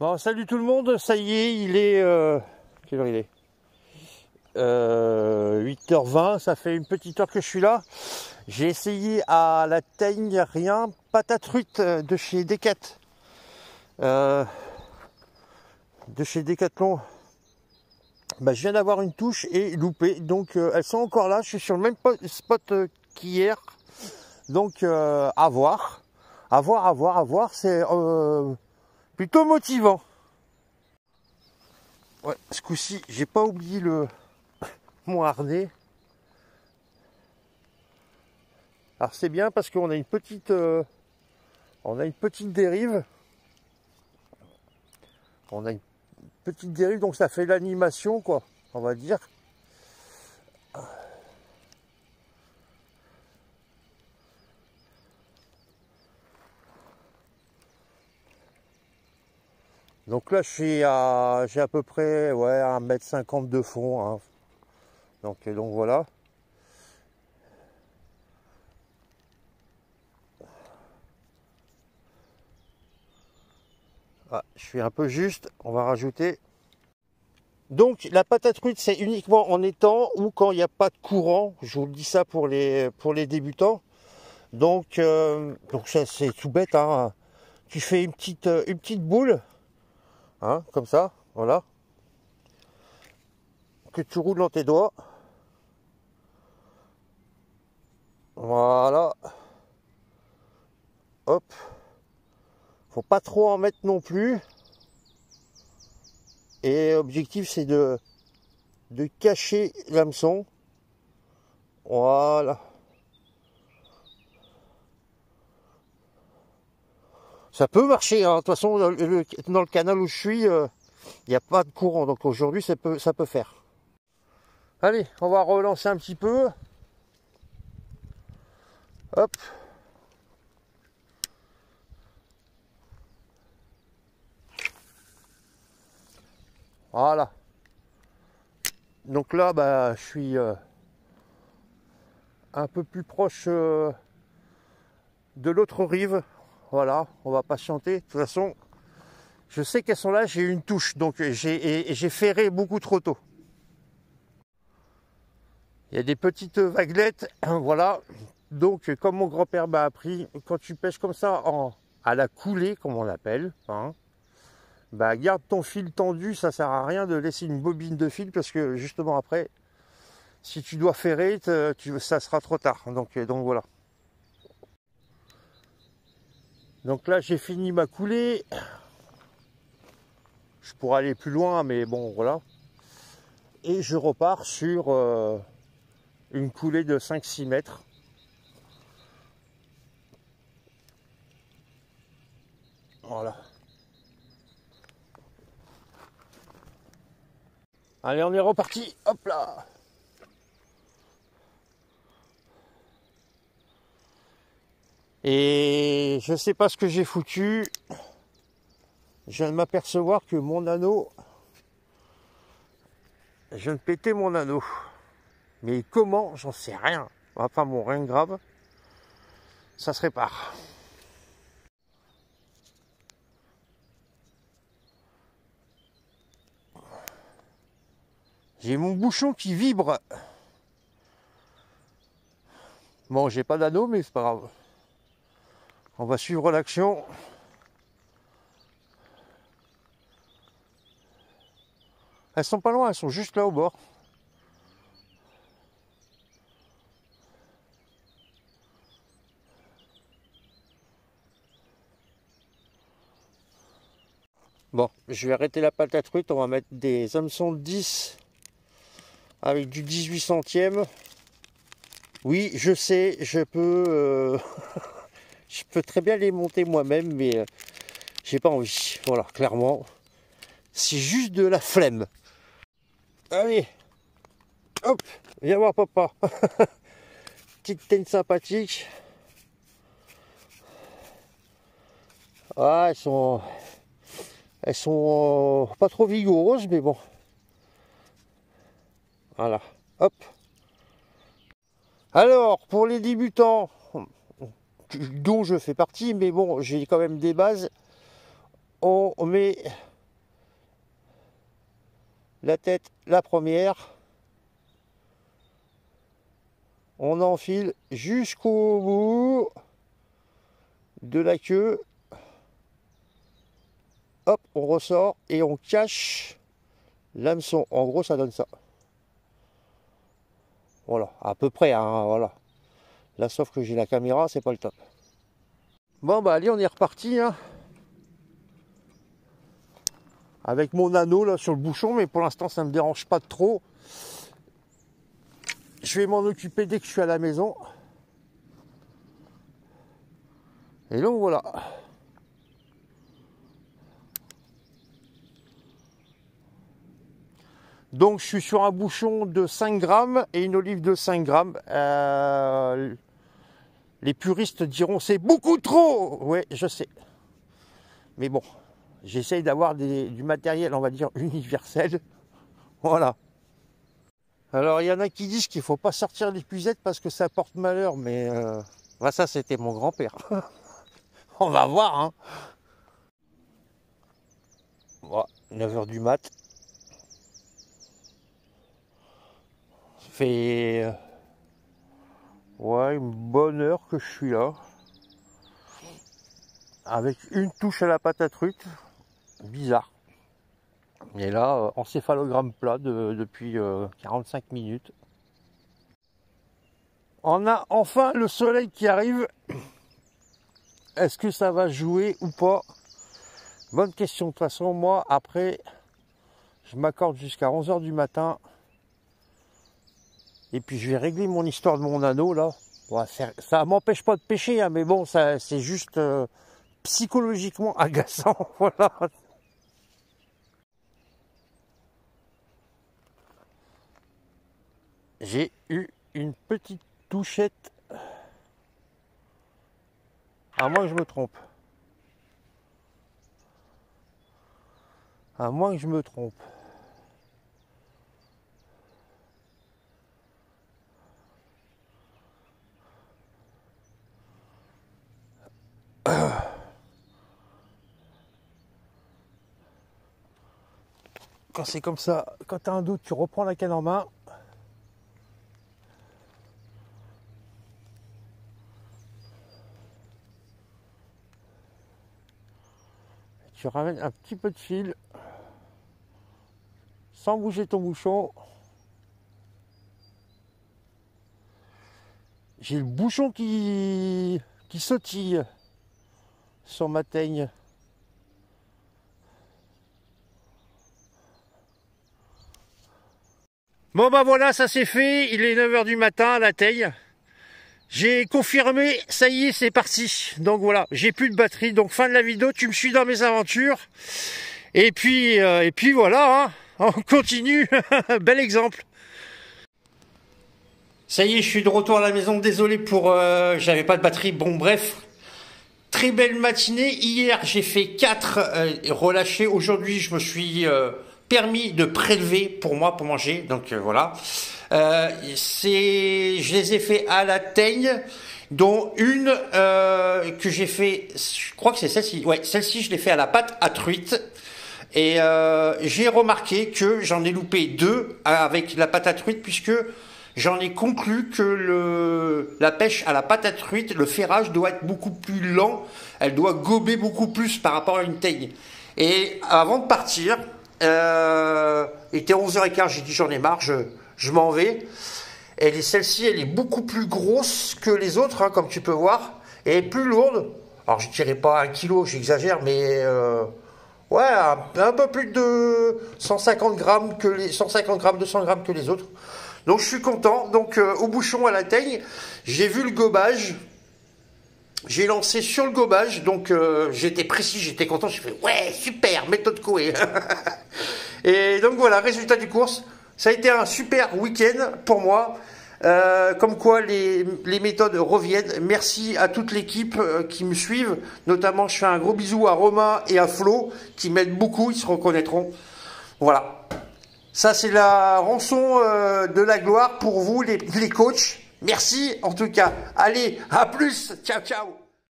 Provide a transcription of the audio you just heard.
Bon, salut tout le monde, ça y est, il est... quelle heure il est 8h20, ça fait une petite heure que je suis là. J'ai essayé à la teigne, rien, patate truite de chez Decat. De chez Decathlon. Bah, je viens d'avoir une touche et loupé, donc elles sont encore là, je suis sur le même spot qu'hier. Donc à voir, c'est plutôt motivant. Ouais, ce coup-ci, j'ai pas oublié mon harnais. Alors c'est bien parce qu'on a une petite dérive. On a une petite dérive, donc ça fait l'animation, quoi, on va dire. Donc là, j'ai à peu près 1,50 m de fond, hein. Donc voilà. Ah, je suis un peu juste, on va rajouter. Donc la patate truite, c'est uniquement en étang ou quand il n'y a pas de courant. Je vous le dis ça pour les débutants. Donc ça c'est tout bête, hein. Tu fais une petite boule, hein, comme ça, voilà, que tu roules dans tes doigts. Voilà. Hop. Faut pas trop en mettre non plus. Et l'objectif c'est de cacher l'hameçon. Voilà. Ça peut marcher, hein. De toute façon, dans le canal où je suis, il n'y a pas de courant. Donc aujourd'hui, ça peut faire. Allez, on va relancer un petit peu. Hop. Voilà. Donc là, bah, je suis un peu plus proche de l'autre rive. Voilà, on va patienter. De toute façon, je sais qu'elles sont là, j'ai eu une touche. Donc j'ai ferré beaucoup trop tôt. Il y a des petites vaguelettes, voilà. Donc, comme mon grand-père m'a appris, quand tu pêches comme ça à la coulée, comme on l'appelle, hein, bah, garde ton fil tendu, ça sert à rien de laisser une bobine de fil parce que justement après, si tu dois ferrer, ça sera trop tard. Donc voilà. Donc là, j'ai fini ma coulée. Je pourrais aller plus loin, mais bon, voilà. Et je repars sur une coulée de 5-6 mètres. Voilà. Allez, on est reparti. Hop là. Et je sais pas ce que j'ai foutu. Je viens de m'apercevoir que mon anneau... Je viens de péter mon anneau. Mais comment? J'en sais rien. Enfin bon, rien de grave. Ça se répare. J'ai mon bouchon qui vibre. Bon, j'ai pas d'anneau, mais c'est pas grave. On va suivre l'action. Elles sont pas loin, elles sont juste là au bord. Bon, je vais arrêter la patate truite, on va mettre des hameçons de 10 avec du 18 centièmes. Oui, je sais, je peux je peux très bien les monter moi-même, mais j'ai pas envie. Voilà, clairement, c'est juste de la flemme. Allez, hop, viens voir papa. Petite teigne sympathique. Ah, elles sont pas trop vigoureuses, mais bon. Voilà, hop. Alors, pour les débutants, dont je fais partie, mais bon, j'ai quand même des bases. On met la tête, la première. On enfile jusqu'au bout de la queue. Hop, on ressort et on cache l'hameçon. En gros, ça donne ça. Voilà, à peu près, hein, voilà. Là, sauf que j'ai la caméra, c'est pas le top. Bon, bah allez, on est reparti, hein. Avec mon anneau, là, sur le bouchon, mais pour l'instant, ça ne me dérange pas trop. Je vais m'en occuper dès que je suis à la maison. Et donc, voilà. Donc je suis sur un bouchon de 5 grammes et une olive de 5 grammes. Les puristes diront c'est beaucoup trop. Ouais, je sais. Mais bon, j'essaye d'avoir du matériel, on va dire, universel. Voilà. Alors il y en a qui disent qu'il ne faut pas sortir l'épuisette parce que ça porte malheur. Mais ça c'était mon grand-père. On va voir. Hein. Voilà, 9h du mat. Fait ouais, une bonne heure que je suis là avec une touche à la pâte à truite bizarre et là encéphalogramme plat depuis 45 minutes. On a enfin le soleil qui arrive. Est-ce que ça va jouer ou pas? Bonne question. De toute façon, moi après je m'accorde jusqu'à 11h du matin. Et puis je vais régler mon histoire de mon anneau là. Ouais, ça m'empêche pas de pêcher, hein, mais bon, ça c'est juste psychologiquement agaçant. Voilà. J'ai eu une petite touchette. À moins que je me trompe. À moins que je me trompe. Quand c'est comme ça, quand tu as un doute, tu reprends la canne en main. Tu ramènes un petit peu de fil sans bouger ton bouchon. J'ai le bouchon qui sautille sur ma teigne. Bon bah voilà, ça c'est fait, il est 9h du matin à la teigne. J'ai confirmé, ça y est, c'est parti. Donc voilà, j'ai plus de batterie, donc fin de la vidéo, tu me suis dans mes aventures. Et puis voilà, hein, on continue, bel exemple. Ça y est, je suis de retour à la maison, désolé pour... j'avais pas de batterie, bon bref. Très belle matinée, hier j'ai fait 4 relâchés, aujourd'hui je me suis... permis de prélever pour moi, pour manger, donc voilà. Je les ai fait à la teigne, dont une que j'ai fait, je crois que c'est celle-ci, ouais, celle-ci je l'ai fait à la pâte à truite, et j'ai remarqué que j'en ai loupé 2 avec la pâte à truite, puisque j'en ai conclu que la pêche à la pâte à truite, le ferrage doit être beaucoup plus lent, elle doit gober beaucoup plus par rapport à une teigne. Et avant de partir, il était 11h15, j'ai dit j'en ai marre, je m'en vais. Celle-ci, elle est beaucoup plus grosse que les autres, hein, comme tu peux voir, et plus lourde. Alors je dirais pas 1 kg, j'exagère, mais ouais, un peu plus de 150 grammes que les 150 grammes, 200 grammes que les autres. Donc je suis content. Donc au bouchon à la teigne, j'ai vu le gobage. J'ai lancé sur le gobage, donc j'étais précis, j'étais content, j'ai fait ouais super, méthode Coué. Et donc voilà, résultat du course, ça a été un super week-end pour moi, comme quoi les méthodes reviennent. Merci à toute l'équipe qui me suivent, notamment je fais un gros bisou à Romain et à Flo qui m'aident beaucoup, ils se reconnaîtront. Voilà, ça c'est la rançon de la gloire pour vous les coachs. Merci en tout cas. Allez, à plus. Ciao, ciao.